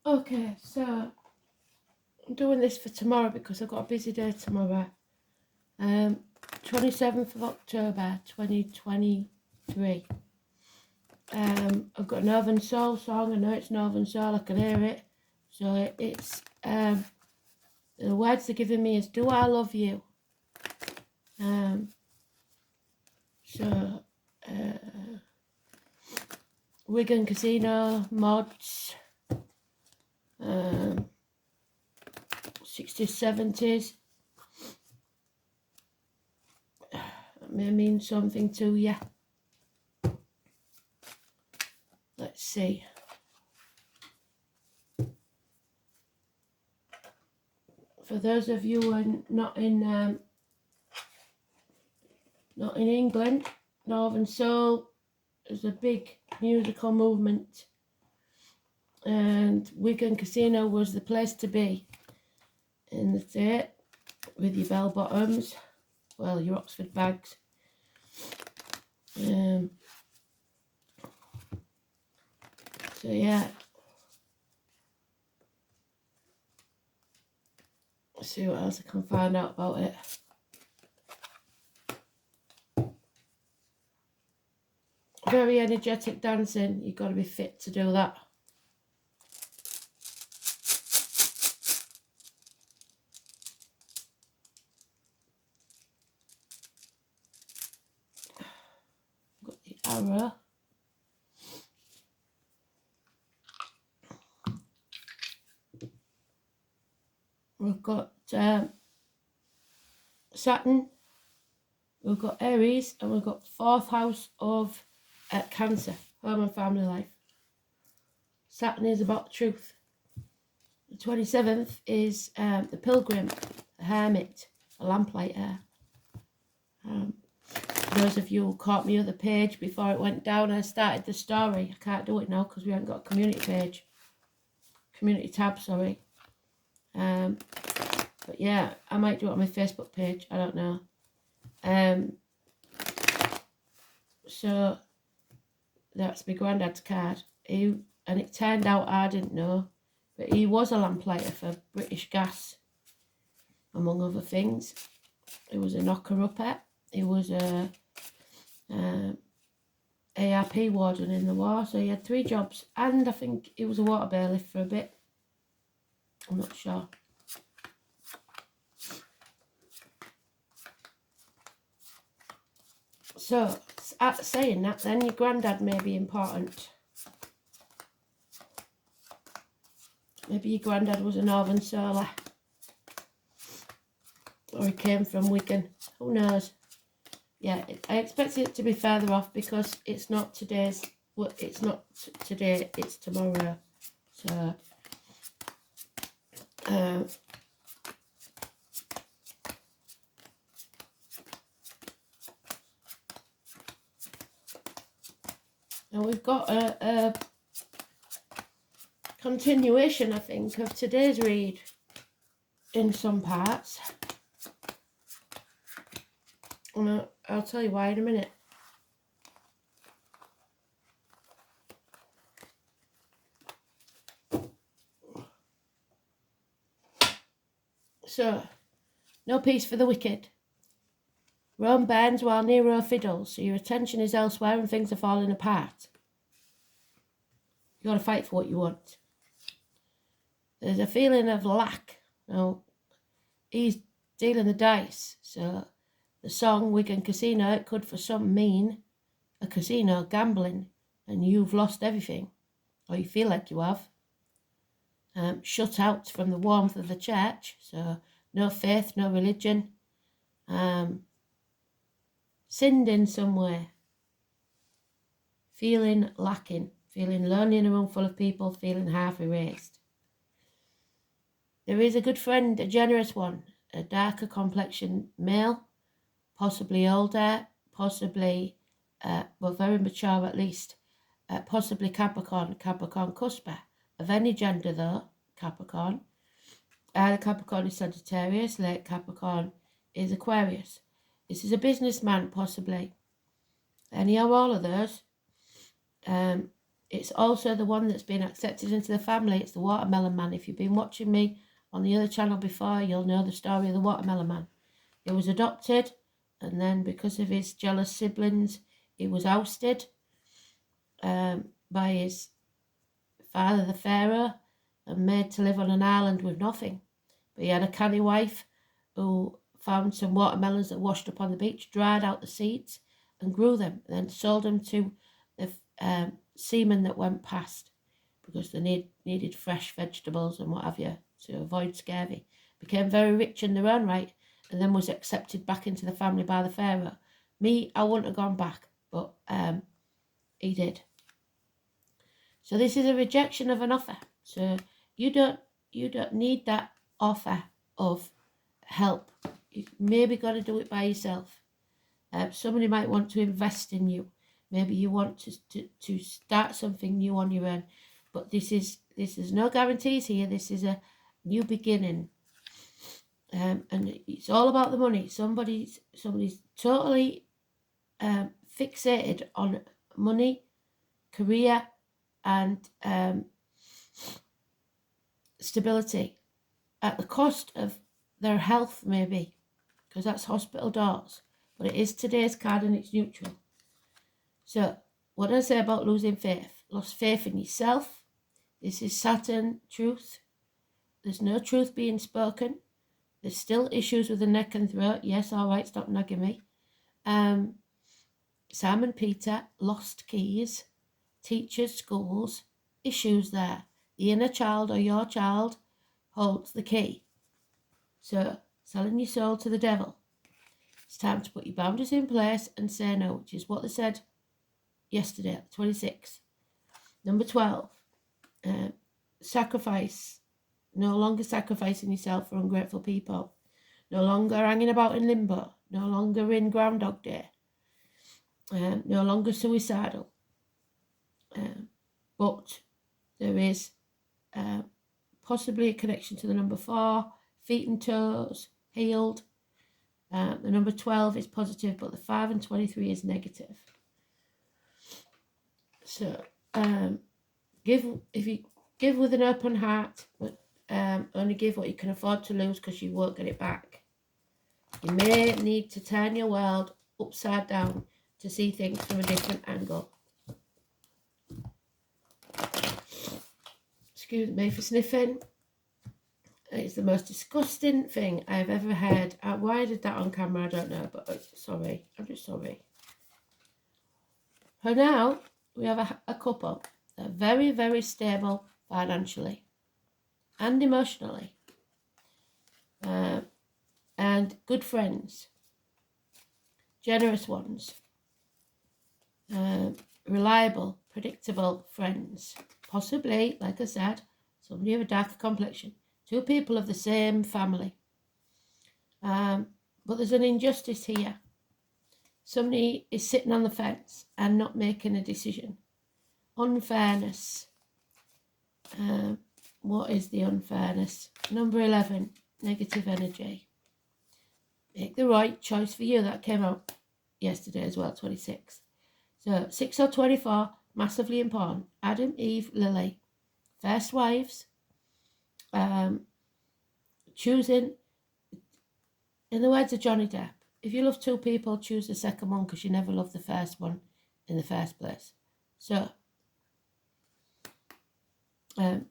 Okay, so I'm doing this for tomorrow because I've got a busy day tomorrow. 27th of October 2023. I've got a Northern Soul song. I know it's Northern Soul, I can hear it. So it's the words they're giving me is "Do I Love You?" So Wigan Casino mods, 60s, 70s. That may mean something to you. Let's see. For those of you who are not in England, Northern Soul is a big musical movement, and Wigan Casino was the place to be in the day, with your bell bottoms, well, your Oxford bags. So yeah, let's see what else I can find out about it. Very energetic dancing, you've got to be fit to do that. Got the arrow. We've got Saturn, we've got Aries, and we've got 4th house of Cancer, home and family life. Saturn is about truth. The 27th is the Pilgrim, the Hermit, a lamplighter. Those of you who caught me on the page before it went down, I started the story. I can't do it now because we haven't got a community page. Community tab, sorry. But yeah, I might do it on my Facebook page. I don't know. So that's my granddad's card. And it turned out I didn't know, but he was a lamplighter for British Gas, among other things. He was a knocker-upper. He was a ARP warden in the war, so he had 3 jobs, and I think he was a water bailiff for a bit. I'm not sure. So, saying that, then your granddad may be important. Maybe your granddad was a Northern Solar, or he came from Wigan. Who knows? Yeah, I expected it to be further off because it's not today's. Well, it's not today. It's tomorrow. So, and we've got a continuation, I think, of today's read in some parts. And I'll tell you why in a minute. So, no peace for the wicked. Rome burns while Nero fiddles, so your attention is elsewhere and things are falling apart. You got to fight for what you want. There's a feeling of lack. Now, he's dealing the dice, so the song Wigan Casino, it could for some mean a casino, gambling, and you've lost everything, or you feel like you have. Shut out from the warmth of the church, so no faith, no religion. Sinned in some way. Feeling lacking, feeling lonely in a room full of people, feeling half erased. There is a good friend, a generous one, a darker complexion male, possibly older, possibly, well, very mature at least, possibly Capricorn cusper, of any gender though, Capricorn. The Capricorn is Sagittarius, late Capricorn is Aquarius. This is a businessman, possibly. Any or all of those. It's also the one that's been accepted into the family. It's the Watermelon Man. If you've been watching me on the other channel before, you'll know the story of the Watermelon Man. He was adopted, and then because of his jealous siblings, he was ousted by his father, the Pharaoh, and made to live on an island with nothing. But he had a canny wife who found some watermelons that washed up on the beach, dried out the seeds, and grew them, and then sold them to the seamen that went past, because they needed fresh vegetables and what have you to avoid scurvy. Became very rich in their own right, and then was accepted back into the family by the Pharaoh. Me, I wouldn't have gone back, but he did. So this is a rejection of an offer. So you don't need that offer of help. You maybe got to do it by yourself. Somebody might want to invest in you. Maybe you want to start something new on your own. But this is no guarantees here. This is a new beginning. And it's all about the money. Somebody's totally fixated on money, career, and stability at the cost of their health, maybe, because that's hospital doors. But it is today's card and it's neutral. So what I say about losing faith? Lost faith in yourself. This is Saturn truth. There's no truth being spoken. There's still issues with the neck and throat. Yes, all right, stop nagging me. Simon Peter, lost keys, teachers, schools, issues there. The inner child or your child holds the key. So, selling your soul to the devil. It's time to put your boundaries in place and say no, which is what they said yesterday, 26. Number 12, sacrifice. No longer sacrificing yourself for ungrateful people. No longer hanging about in limbo. No longer in Groundhog Day. No longer suicidal. But there is possibly a connection to the number 4, feet and toes, healed. The number 12 is positive, but the 5 and 23 is negative. So, if you give with an open heart, but only give what you can afford to lose, because you won't get it back. You may need to turn your world upside down to see things from a different angle. Excuse me for sniffing. It's the most disgusting thing I've ever heard. Why I did that on camera, I don't know, but sorry. I'm just sorry. For now, we have a couple that are very, very stable financially and emotionally. And good friends. Generous ones. Reliable, predictable friends. Possibly, like I said, somebody of a darker complexion. 2 people of the same family. But there's an injustice here. Somebody is sitting on the fence and not making a decision. Unfairness. What is the unfairness? Number 11, negative energy. Make the right choice for you. That came out yesterday as well, 26. So 6 or 24, massively important. Adam, Eve, Lily. First wives. Choosing, in the words of Johnny Depp, if you love 2 people, choose the second one, because you never loved the first one in the first place. So,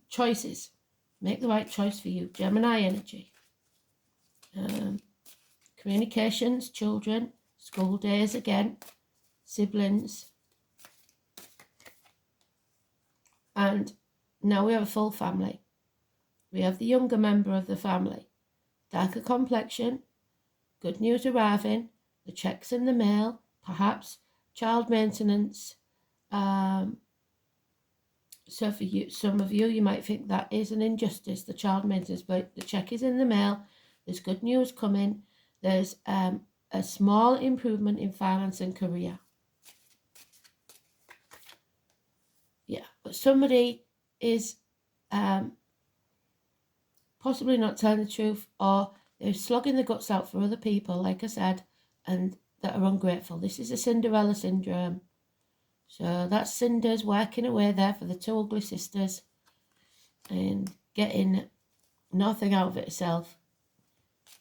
choices. Make the right choice for you. Gemini energy. Communications, children, school days again, siblings. And now we have a full family. We have the younger member of the family. Darker complexion, good news arriving, the checks in the mail, perhaps child maintenance. So for you, some of you might think that is an injustice, the child maintenance, but the check is in the mail. There's good news coming. There's a small improvement in finance and career. Yeah, but somebody is possibly not telling the truth, or they're slogging the guts out for other people, like I said, and that are ungrateful. This is a Cinderella syndrome. So that's Cinders working away there for the two ugly sisters and getting nothing out of it herself.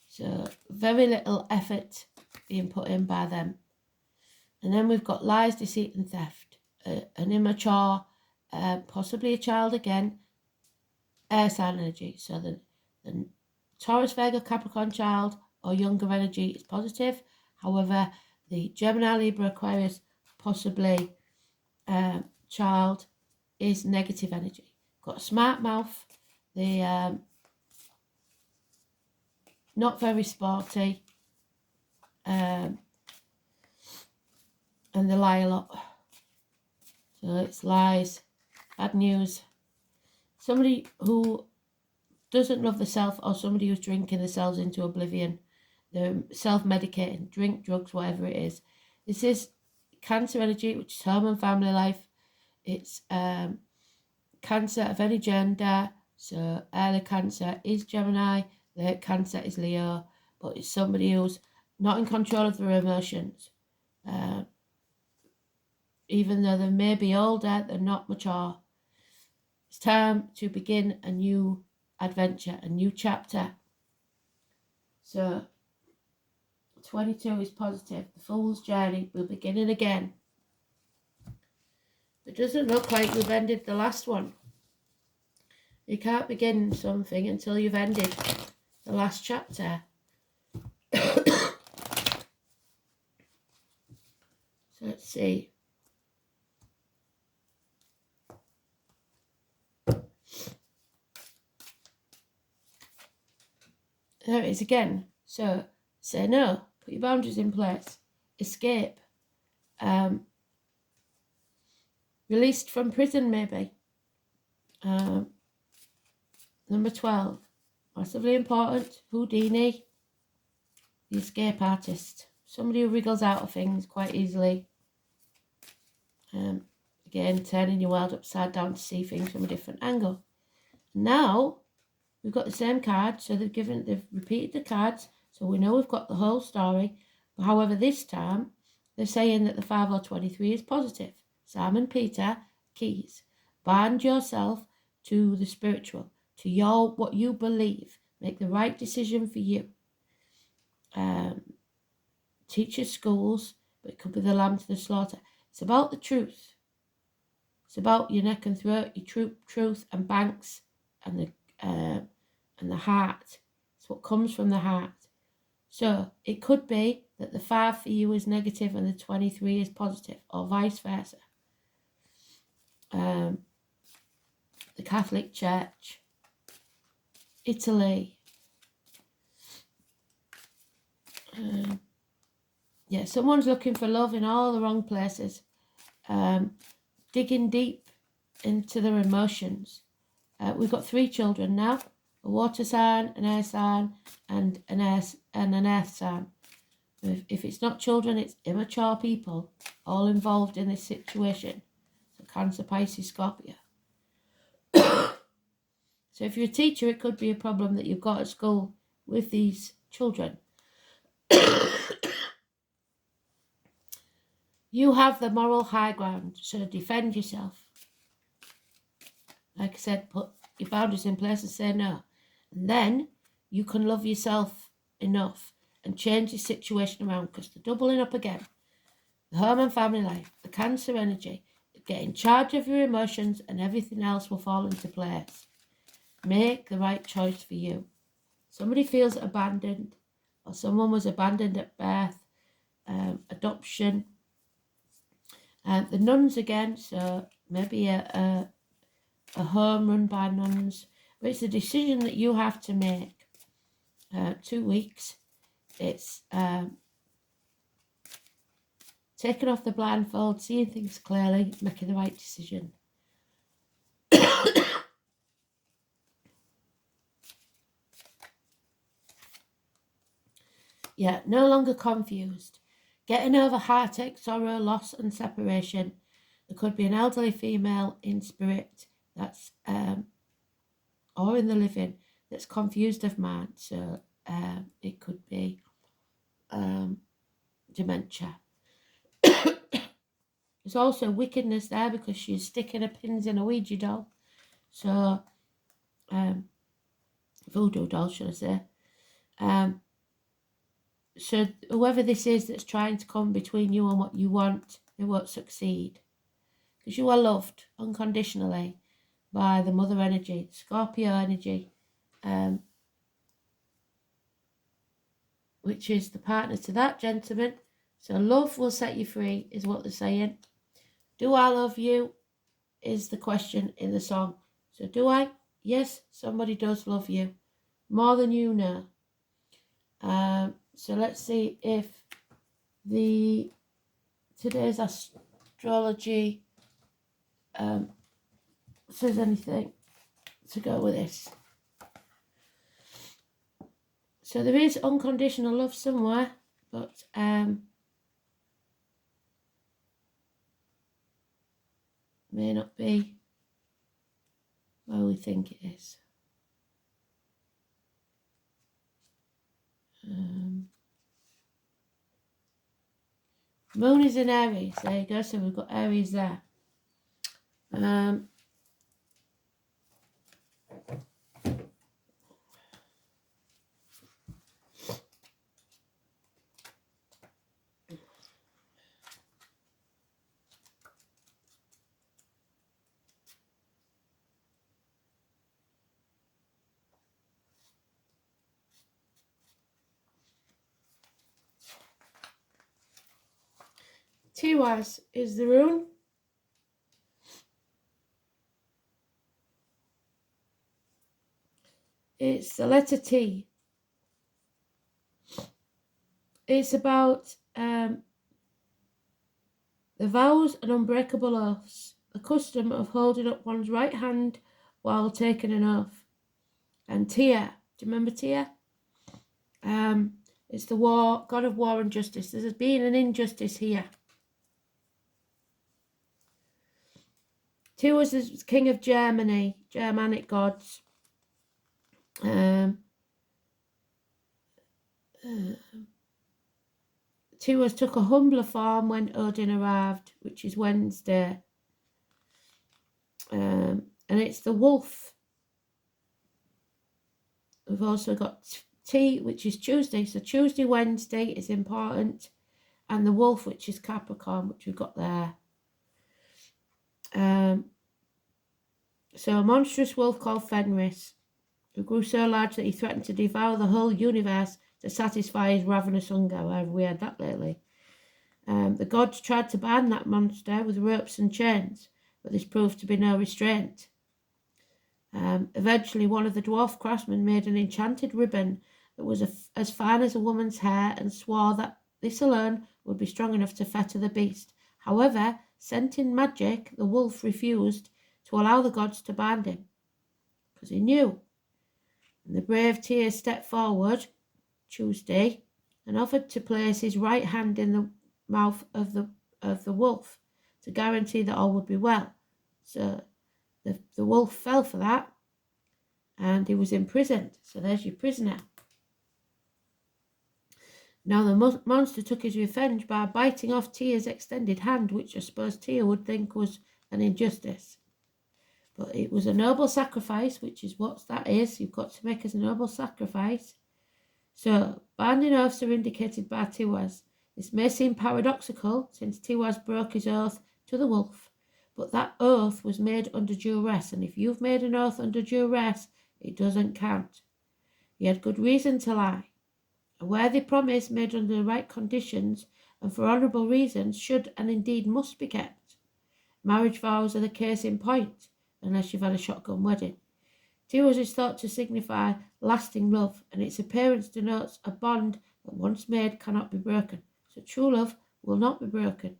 So very little effort being put in by them. And then we've got lies, deceit and theft. An immature, possibly a child again, air sign energy. So the Taurus, Virgo, Capricorn child or younger energy is positive. However, the Gemini, Libra, Aquarius, possibly child is negative energy. Got a smart mouth. The not very sporty. And they lie a lot. So it's lies, bad news. Somebody who doesn't love themselves, or somebody who's drinking themselves into oblivion. They're self-medicating, drink, drugs, whatever it is. This is Cancer energy, which is home and family life. It's Cancer of any gender. So early Cancer is Gemini, late Cancer is Leo, but it's somebody who's not in control of their emotions. Even though they may be older, they're not mature. It's time to begin a new adventure, a new chapter. So 22 is positive. The Fool's Journey. We're beginning again. It doesn't look like we've ended the last one. You can't begin something until you've ended the last chapter. So let's see. There it is again. So say no. Put your boundaries in place. Escape. Released from prison, maybe. Number 12. Massively important. Houdini. The escape artist. Somebody who wriggles out of things quite easily. Again, turning your world upside down to see things from a different angle. Now, we've got the same card. So they've repeated the cards. So we know we've got the whole story. But however, this time, they're saying that the 5 or 23 is positive. Simon Peter, keys. Bind yourself to the spiritual, to what you believe. Make the right decision for you. Teachers, schools, but it could be the lamb to the slaughter. It's about the truth. It's about your neck and throat, your truth and banks and the heart. It's what comes from the heart. So it could be that the 5 for you is negative and the 23 is positive, or vice versa. The Catholic Church, Italy. Yeah, someone's looking for love in all the wrong places. Digging deep into their emotions. We've got 3 children now. A water sign, an air sign, and an earth sign. If it's not children, it's immature people all involved in this situation. So Cancer, Pisces, Scorpio. So if you're a teacher, it could be a problem that you've got at school with these children. You have the moral high ground, so defend yourself. Like I said, put your boundaries in place and say no. And then you can love yourself enough and change your situation around, because they're doubling up again. The home and family life, the Cancer energy, get in charge of your emotions and everything else will fall into place. Make the right choice for you. Somebody feels abandoned, or someone was abandoned at birth, adoption. The nuns again, so maybe a home run by nuns. But it's a decision that you have to make. 2 weeks. It's taking off the blindfold, seeing things clearly, making the right decision. Yeah, no longer confused. Getting over heartache, sorrow, loss and separation. There could be an elderly female in spirit that's or in the living that's confused of mind. So it could be dementia. There's also wickedness there because she's sticking her pins in a Ouija doll. So, voodoo doll, should I say. So whoever this is that's trying to come between you and what you want, it won't succeed. Because you are loved unconditionally by the mother energy, Scorpio energy, which is the partner to that gentleman. So love will set you free, is what they're saying. Do I love you is the question in the song. So do I? Yes, somebody does love you. More than you know. So let's see if today's astrology says anything to go with this. So there is unconditional love somewhere, but may not be where we think it is. Moon is in Aries. There you go. So we've got Aries there. Tiwaz is the rune. It's the letter T. It's about the vows and unbreakable oaths, the custom of holding up one's right hand while taking an oath. And Tia, do you remember Tia? It's the war, god of war and justice. There's been an injustice here. Tiwaz is king of Germany, Germanic gods. Tiwaz took a humbler form when Odin arrived, which is Wednesday. And it's the wolf. We've also got T, which is Tuesday. So Tuesday, Wednesday is important. And the wolf, which is Capricorn, which we've got there. So a monstrous wolf called Fenris, who grew so large that he threatened to devour the whole universe to satisfy his ravenous hunger. Where have we had that lately? The gods tried to ban that monster with ropes and chains, but this proved to be no restraint. Eventually, one of the dwarf craftsmen made an enchanted ribbon that was as fine as a woman's hair and swore that this alone would be strong enough to fetter the beast. However, scenting magic, the wolf refused to allow the gods to bind him, because he knew. And the brave Tyr stepped forward, Tuesday, and offered to place his right hand in the mouth of the wolf to guarantee that all would be well. So the wolf fell for that, and he was imprisoned. So there's your prisoner. Now the monster took his revenge by biting off Tyr's extended hand, which I suppose Tyr would think was an injustice. But it was a noble sacrifice, which is what that is. You've got to make as a noble sacrifice. So, binding oaths are indicated by Tiwaz. This may seem paradoxical, since Tiwaz broke his oath to the wolf, but that oath was made under duress, and if you've made an oath under duress, it doesn't count. He had good reason to lie. A worthy promise made under the right conditions and for honourable reasons should and indeed must be kept. Marriage vows are the case in point, unless you've had a shotgun wedding. Tiwaz is thought to signify lasting love, and its appearance denotes a bond that once made cannot be broken. So true love will not be broken.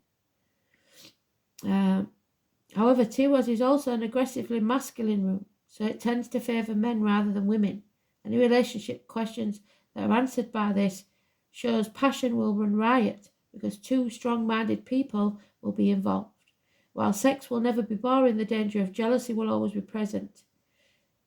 However, Tiwaz is also an aggressively masculine rune, so it tends to favour men rather than women. Any relationship questions that are answered by this shows passion will run riot, because two strong-minded people will be involved. While sex will never be boring, the danger of jealousy will always be present.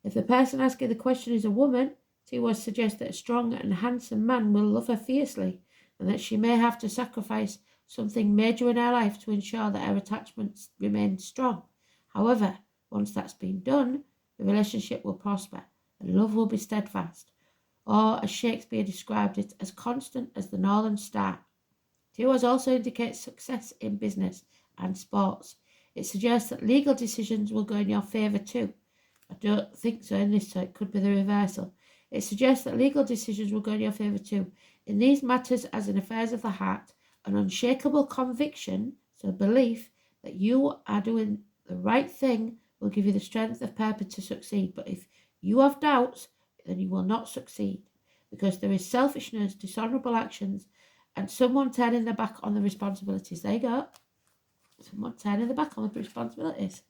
If the person asking the question is a woman, Tiwaz suggests that a strong and handsome man will love her fiercely, and that she may have to sacrifice something major in her life to ensure that her attachments remain strong. However, once that's been done, the relationship will prosper and love will be steadfast, or as Shakespeare described it, as constant as the northern star. 2 also indicates success in business and sports. It suggests that legal decisions will go in your favour too. I don't think so in this, so it could be the reversal. It suggests that legal decisions will go in your favour too. In these matters, as in affairs of the heart, an unshakable conviction, so belief, that you are doing the right thing will give you the strength of purpose to succeed. But if you have doubts, then you will not succeed, because there is selfishness, dishonourable actions, and someone turning their back on the responsibilities. There you go. Someone turning their back on the responsibilities.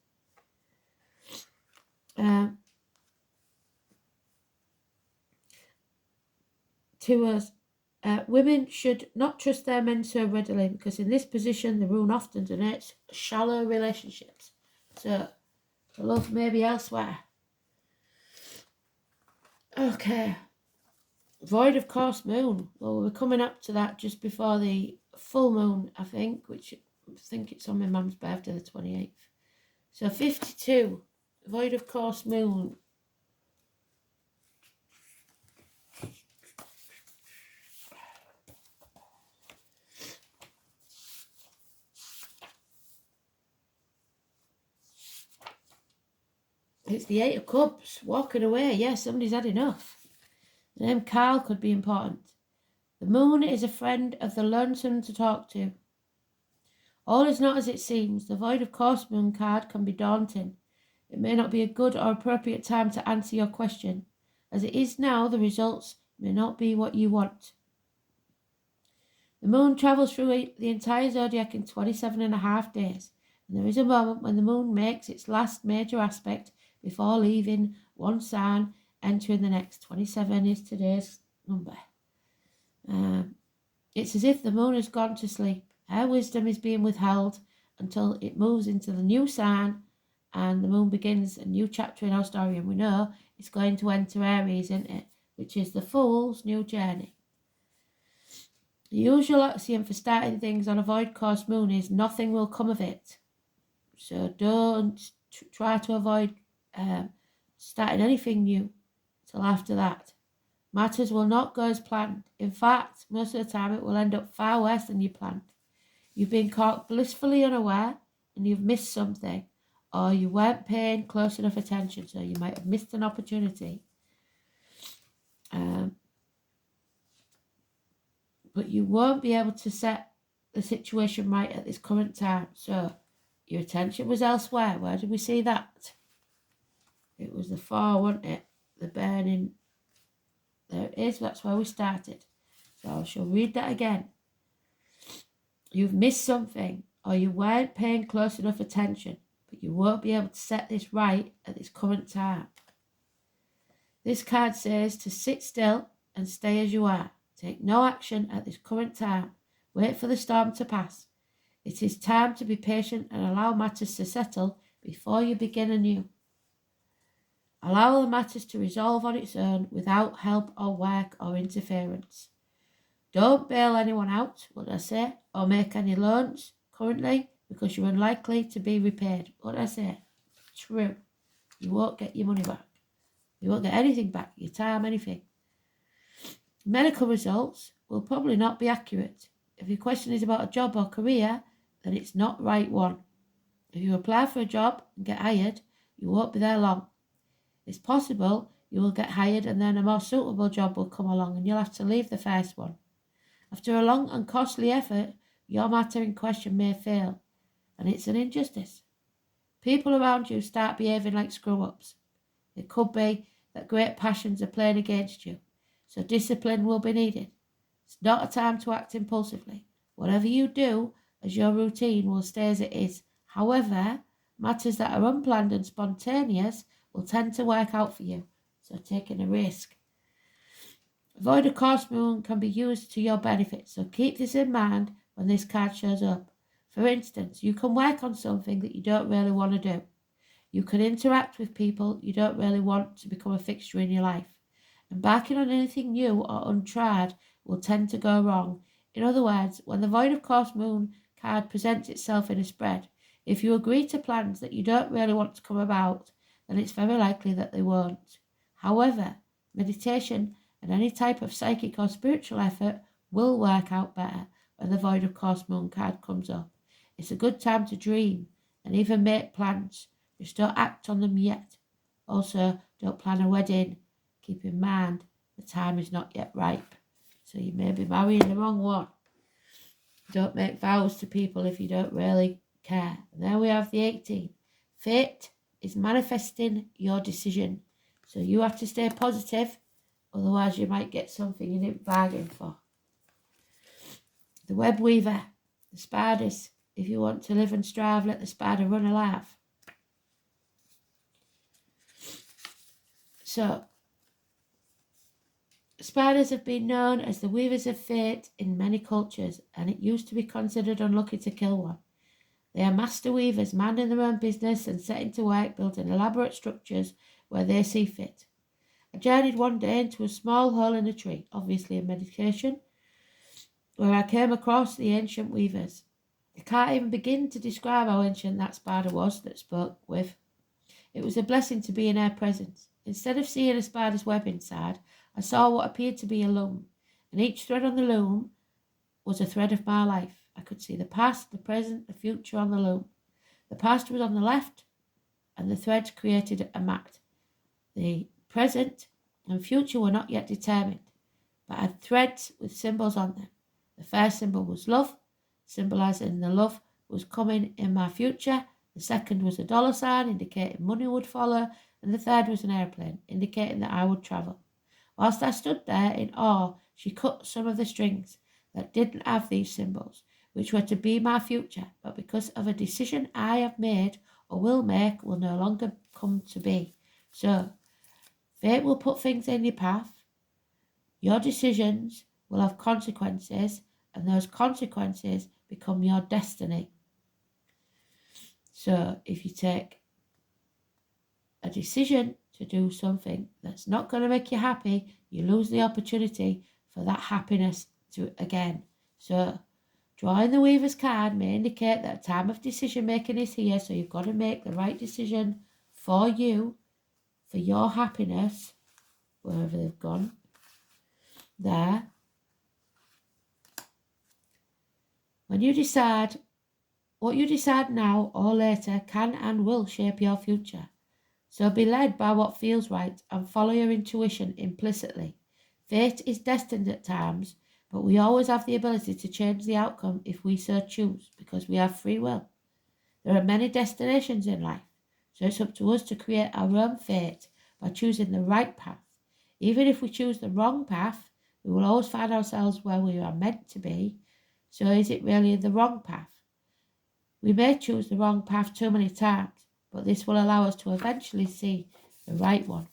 To us, women should not trust their men so readily, because in this position the rune often denotes shallow relationships. So the love may be elsewhere. Okay. Void of course moon. Well, we're coming up to that just before the full moon, I think, which I think it's on my mum's birthday, the 28th. So 52, void of course moon. It's the 8 of Cups, walking away. Yeah, somebody's had enough. The name Carl could be important. The moon is a friend of the lonesome to talk to. All is not as it seems. The void of course moon card can be daunting. It may not be a good or appropriate time to answer your question. As it is now, the results may not be what you want. The moon travels through the entire zodiac in 27.5 days, and there is a moment when the moon makes its last major aspect before leaving one sign, entering the next. 27 is today's number. It's as if the moon has gone to sleep. Her wisdom is being withheld until it moves into the new sign and the moon begins a new chapter in our story. And we know it's going to enter Aries, isn't it? Which is the Fool's new journey. The usual axiom for starting things on a void course moon is nothing will come of it. So don't try to avoid starting anything new till after that. Matters will not go as planned. In fact, most of the time it will end up far worse than you planned. You've been caught blissfully unaware and you've missed something, or you weren't paying close enough attention, so you might have missed an opportunity. But you won't be able to set the situation right at this current time. So your attention was elsewhere. Where did we see that? It was the 4, wasn't it? The burning. There it is. That's where we started. So I shall read that again. You've missed something, or you weren't paying close enough attention, but you won't be able to set this right at this current time. This card says to sit still and stay as you are. Take no action at this current time. Wait for the storm to pass. It is time to be patient and allow matters to settle before you begin anew. Allow the matters to resolve on its own without help or work or interference. Don't bail anyone out, what I say, or make any loans currently, because you're unlikely to be repaid. What I say? True. You won't get your money back. You won't get anything back, your time, anything. Medical results will probably not be accurate. If your question is about a job or career, then it's not the right one. If you apply for a job and get hired, you won't be there long. It's possible you will get hired and then a more suitable job will come along and you'll have to leave the first one. After a long and costly effort, your matter in question may fail, and it's an injustice. People around you start behaving like screw-ups. It could be that great passions are playing against you, so discipline will be needed. It's not a time to act impulsively. Whatever you do as your routine will stay as it is. However, matters that are unplanned and spontaneous will tend to work out for you, so taking a risk. Void of course moon can be used to your benefit, so keep this in mind when this card shows up. For instance, you can work on something that you don't really want to do. You can interact with people you don't really want to become a fixture in your life. Embarking on anything new or untried will tend to go wrong. In other words, when the Void of Course Moon card presents itself in a spread, if you agree to plans that you don't really want to come about, then it's very likely that they won't. However, meditation and any type of psychic or spiritual effort will work out better when the Void of Course Moon card comes up. It's a good time to dream and even make plans. Just don't act on them yet. Also, don't plan a wedding. Keep in mind, the time is not yet ripe. So you may be marrying the wrong one. Don't make vows to people if you don't really care. And there we have the 18. Fate is manifesting your decision. So you have to stay positive. Otherwise you might get something you didn't bargain for. The web weaver. The spiders. If you want to live and strive, let the spider run alive. So, spiders have been known as the weavers of fate in many cultures, and it used to be considered unlucky to kill one. They are master weavers, minding their own business and setting to work building elaborate structures where they see fit. I journeyed one day into a small hole in a tree, obviously a meditation, where I came across the ancient weavers. I can't even begin to describe how ancient that spider was that spoke with. It was a blessing to be in her presence. Instead of seeing a spider's web inside, I saw what appeared to be a loom, and each thread on the loom was a thread of my life. I could see the past, the present, the future on the loom. The past was on the left, and the threads created a mat. The present and future were not yet determined, but had threads with symbols on them. The first symbol was love, symbolising the love was coming in my future. The second was a dollar sign, indicating money would follow, and the third was an airplane, indicating that I would travel. Whilst I stood there in awe, she cut some of the strings that didn't have these symbols, which were to be my future, but because of a decision I have made or will make, will no longer come to be. So, fate will put things in your path. Your decisions will have consequences, and those consequences become your destiny. So, if you take a decision to do something that's not going to make you happy, you lose the opportunity for that happiness to again. So, drawing the Weaver's card may indicate that a time of decision making is here, so you've got to make the right decision for you, for your happiness, wherever they've gone. There. When you decide, what you decide now or later can and will shape your future. So be led by what feels right and follow your intuition implicitly. Fate is destined at times, but we always have the ability to change the outcome if we so choose, because we have free will. There are many destinations in life, so it's up to us to create our own fate by choosing the right path. Even if we choose the wrong path, we will always find ourselves where we are meant to be. So is it really the wrong path? We may choose the wrong path too many times, but this will allow us to eventually see the right one.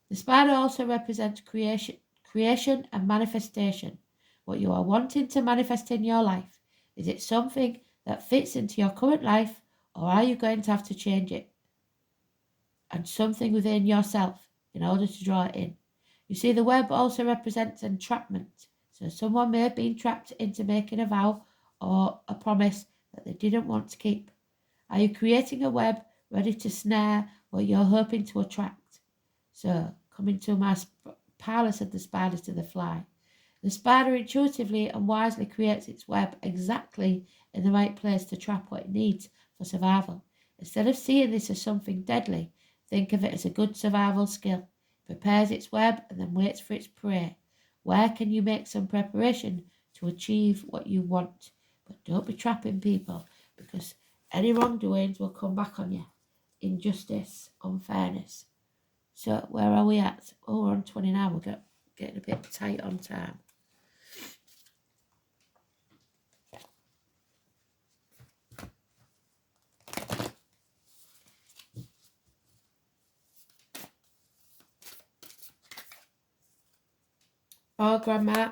The spider also represents creation and manifestation. What you are wanting to manifest in your life. Is it something that fits into your current life, or are you going to have to change it? And something within yourself in order to draw it in. You see, the web also represents entrapment. So someone may have been trapped into making a vow or a promise that they didn't want to keep. Are you creating a web ready to snare what you're hoping to attract? So, coming to my palace of the spider to the fly. The spider intuitively and wisely creates its web exactly in the right place to trap what it needs for survival. Instead of seeing this as something deadly, think of it as a good survival skill. It prepares its web and then waits for its prey. Where can you make some preparation to achieve what you want? But don't be trapping people, because any wrongdoings will come back on you. Injustice, unfairness. So where are we at? Oh, we're on 29. We're getting a bit tight on time. Oh, Grandma.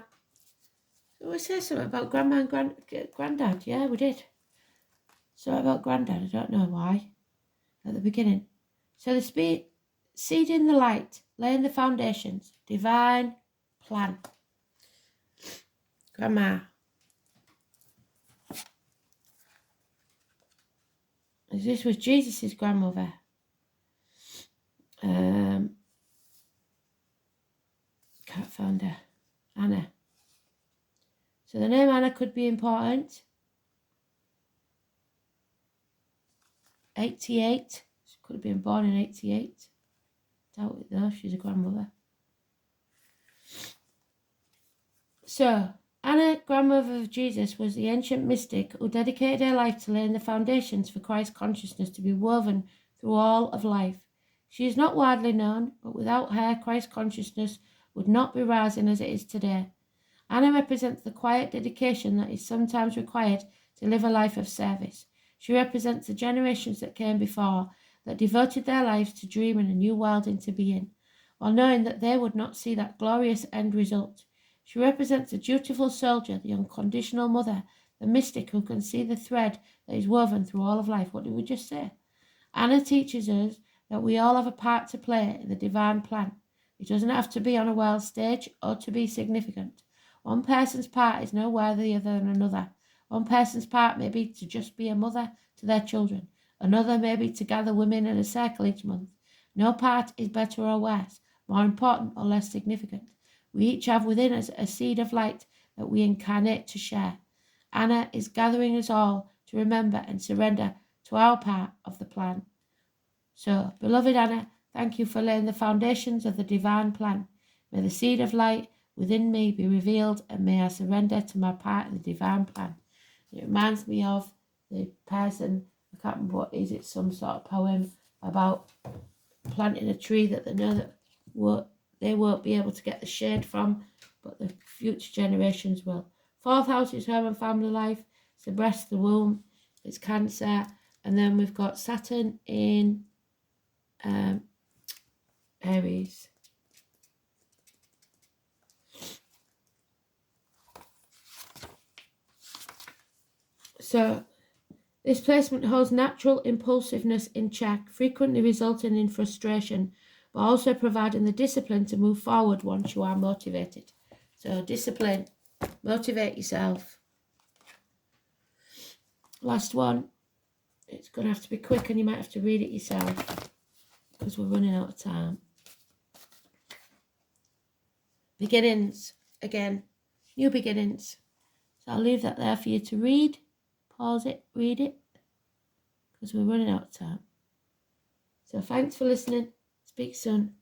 Did we say something about Grandma and Granddad? Yeah, we did. Something about Granddad. I don't know why. At the beginning. So the seed in the light, laying the foundations, divine plan. Grandma. This was Jesus' grandmother. Can't find her. Anna. So the name Anna could be important. 88. She could have been born in 88. Doubt it though, she's a grandmother. So, Anna, grandmother of Jesus, was the ancient mystic who dedicated her life to laying the foundations for Christ consciousness to be woven through all of life. She is not widely known, but without her, Christ consciousness would not be rising as it is today. Anna represents the quiet dedication that is sometimes required to live a life of service. She represents the generations that came before, that devoted their lives to dreaming a new world into being, while knowing that they would not see that glorious end result. She represents the dutiful soldier, the unconditional mother, the mystic who can see the thread that is woven through all of life. What did we just say? Anna teaches us that we all have a part to play in the divine plan. It doesn't have to be on a world stage or to be significant. One person's part is no worthier than another. One person's part may be to just be a mother to their children. Another may be to gather women in a circle each month. No part is better or worse, more important or less significant. We each have within us a seed of light that we incarnate to share. Anna is gathering us all to remember and surrender to our part of the plan. So, beloved Anna, thank you for laying the foundations of the divine plan. May the seed of light within me be revealed, and may I surrender to my part in the divine plan. It reminds me of the person, I can't remember what is it, some sort of poem about planting a tree that they know that they won't be able to get the shade from, but the future generations will. Fourth house is home and family life. It's the breast, the womb, it's Cancer, and then we've got Saturn in Aries. So, this placement holds natural impulsiveness in check, frequently resulting in frustration, but also providing the discipline to move forward once you are motivated. So, discipline, motivate yourself. Last one, it's going to have to be quick and you might have to read it yourself because we're running out of time. Beginnings, again, new beginnings. So, I'll leave that there for you to read. Pause it, read it, because we're running out of time. So thanks for listening. Speak soon.